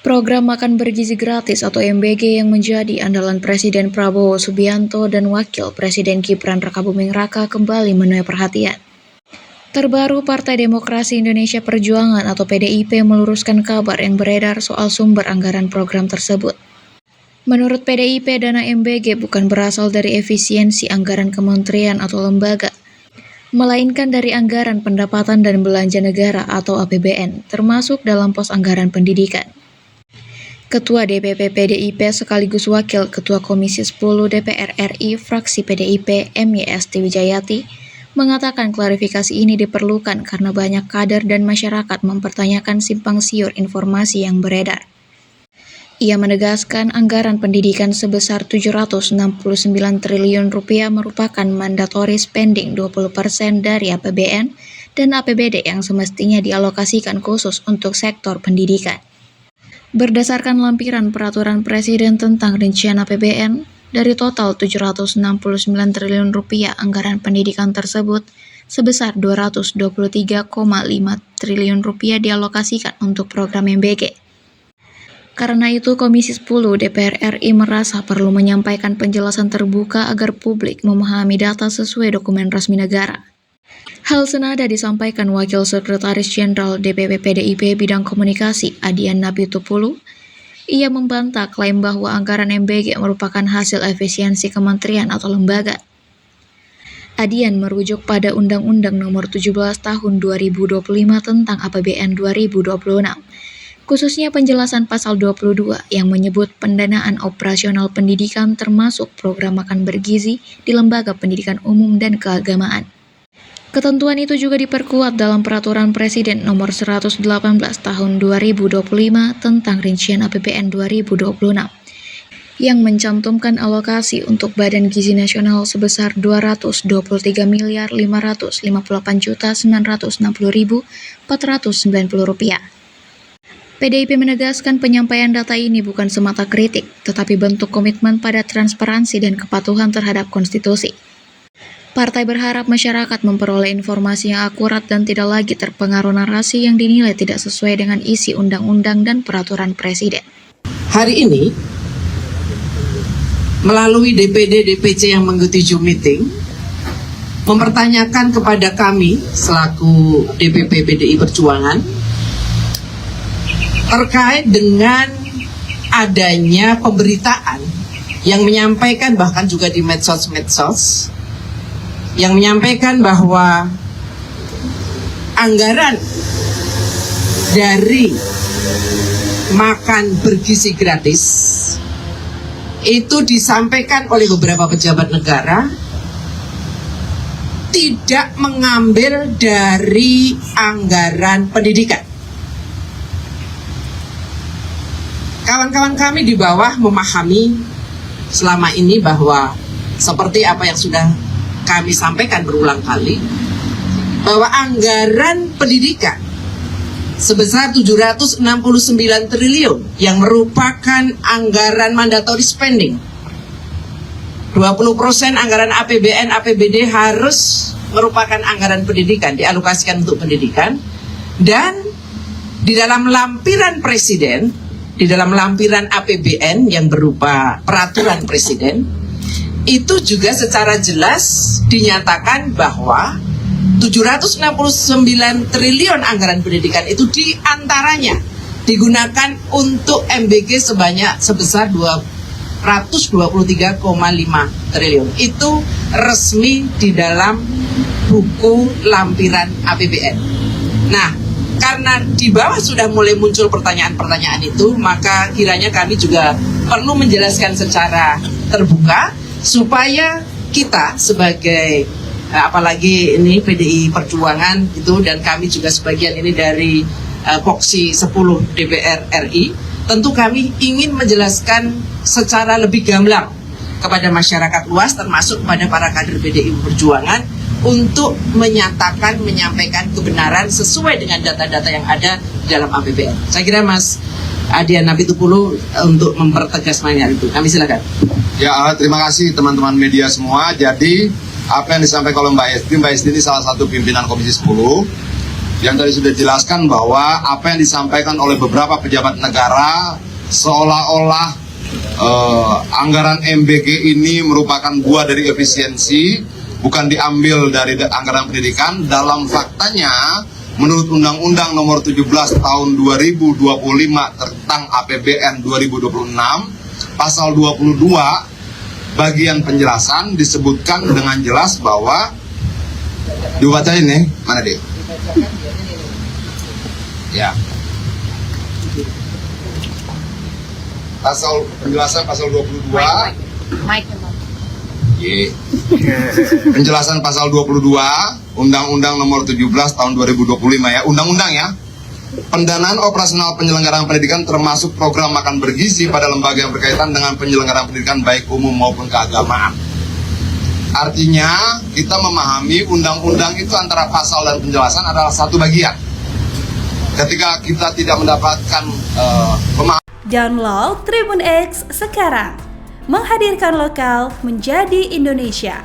Program Makan Bergizi Gratis atau MBG yang menjadi andalan Presiden Prabowo Subianto dan Wakil Presiden Gibran Rakabuming Raka kembali menuai perhatian. Terbaru, Partai Demokrasi Indonesia Perjuangan atau PDIP meluruskan kabar yang beredar soal sumber anggaran program tersebut. Menurut PDIP, dana MBG bukan berasal dari efisiensi anggaran kementerian atau lembaga, melainkan dari anggaran pendapatan dan belanja negara atau APBN, termasuk dalam pos anggaran pendidikan. Ketua DPP PDIP sekaligus Wakil Ketua Komisi 10 DPR RI fraksi PDIP MYST Wijayati mengatakan klarifikasi ini diperlukan karena banyak kader dan masyarakat mempertanyakan simpang siur informasi yang beredar. Ia menegaskan anggaran pendidikan sebesar 769 triliun rupiah merupakan mandatory spending 20% dari APBN dan APBD yang semestinya dialokasikan khusus untuk sektor pendidikan. Berdasarkan lampiran Peraturan Presiden tentang Rincian APBN, dari total 769 triliun rupiah anggaran pendidikan tersebut, sebesar 223,5 triliun rupiah dialokasikan untuk program MBG. Karena itu, Komisi 10 DPR RI merasa perlu menyampaikan penjelasan terbuka agar publik memahami data sesuai dokumen resmi negara. Hal senada disampaikan Wakil Sekretaris Jenderal DPP PDIP Bidang Komunikasi Adian Napitupulu. Ia membantah klaim bahwa anggaran MBG merupakan hasil efisiensi kementerian atau lembaga. Adian merujuk pada Undang-Undang Nomor 17 Tahun 2025 tentang APBN 2026, khususnya penjelasan Pasal 22 yang menyebut pendanaan operasional pendidikan termasuk program makan bergizi di lembaga pendidikan umum dan keagamaan. Ketentuan itu juga diperkuat dalam Peraturan Presiden Nomor 118 Tahun 2025 tentang Rincian APBN 2026 yang mencantumkan alokasi untuk Badan Gizi Nasional sebesar Rp223.558.960.490. PDIP menegaskan penyampaian data ini bukan semata kritik, tetapi bentuk komitmen pada transparansi dan kepatuhan terhadap konstitusi. Partai berharap masyarakat memperoleh informasi yang akurat dan tidak lagi terpengaruh narasi yang dinilai tidak sesuai dengan isi undang-undang dan peraturan presiden. Hari ini, melalui DPD DPC yang mengikuti Zoom meeting, mempertanyakan kepada kami selaku DPP PDI Perjuangan terkait dengan adanya pemberitaan yang menyampaikan bahkan juga di medsos yang menyampaikan bahwa anggaran dari makan bergizi gratis itu disampaikan oleh beberapa pejabat negara tidak mengambil dari anggaran pendidikan. Kawan-kawan kami di bawah memahami selama ini bahwa seperti apa yang sudah kami sampaikan berulang kali, bahwa anggaran pendidikan sebesar 769 triliun yang merupakan anggaran mandatory spending, 20% anggaran APBN, APBD harus merupakan anggaran pendidikan, dialokasikan untuk pendidikan. Dan di dalam lampiran presiden, di dalam lampiran APBN yang berupa peraturan presiden, itu juga secara jelas dinyatakan bahwa 769 triliun anggaran pendidikan itu diantaranya digunakan untuk MBG sebesar 223,5 triliun. Itu resmi di dalam buku lampiran APBN. Nah, karena di bawah sudah mulai muncul pertanyaan-pertanyaan itu, maka kiranya kami juga perlu menjelaskan secara terbuka supaya kita sebagai apalagi ini PDI Perjuangan itu, dan kami juga sebagian ini dari Poksi 10 DPR RI, tentu kami ingin menjelaskan secara lebih gamblang kepada masyarakat luas termasuk kepada para kader PDI Perjuangan untuk menyampaikan kebenaran sesuai dengan data-data yang ada di dalam APBN. Saya kira Mas Adian Napitupulu untuk mempertegas mengenai itu. Kami silakan. Ya, terima kasih teman-teman media semua. Jadi, apa yang disampaikan oleh Mbak Esti ini salah satu pimpinan Komisi 10. yang tadi sudah dijelaskan bahwa apa yang disampaikan oleh beberapa pejabat negara seolah-olah anggaran MBG ini merupakan buah dari efisiensi, bukan diambil dari anggaran pendidikan. Dalam faktanya, menurut Undang-Undang Nomor 17 Tahun 2025 tentang APBN 2026, Pasal 22, bagian penjelasan disebutkan dengan jelas bahwa dibaca ini, mana dia? Ya. Penjelasan pasal 22. Penjelasan pasal 22 Undang-Undang Nomor 17 Tahun 2025 ya, undang-undang ya. Pendanaan operasional penyelenggaraan pendidikan termasuk program makan bergizi pada lembaga yang berkaitan dengan penyelenggaraan pendidikan baik umum maupun keagamaan. Artinya kita memahami undang-undang itu antara pasal dan penjelasan adalah satu bagian. Ketika kita tidak mendapatkan pemahaman. Download Tribun X sekarang, menghadirkan lokal menjadi Indonesia.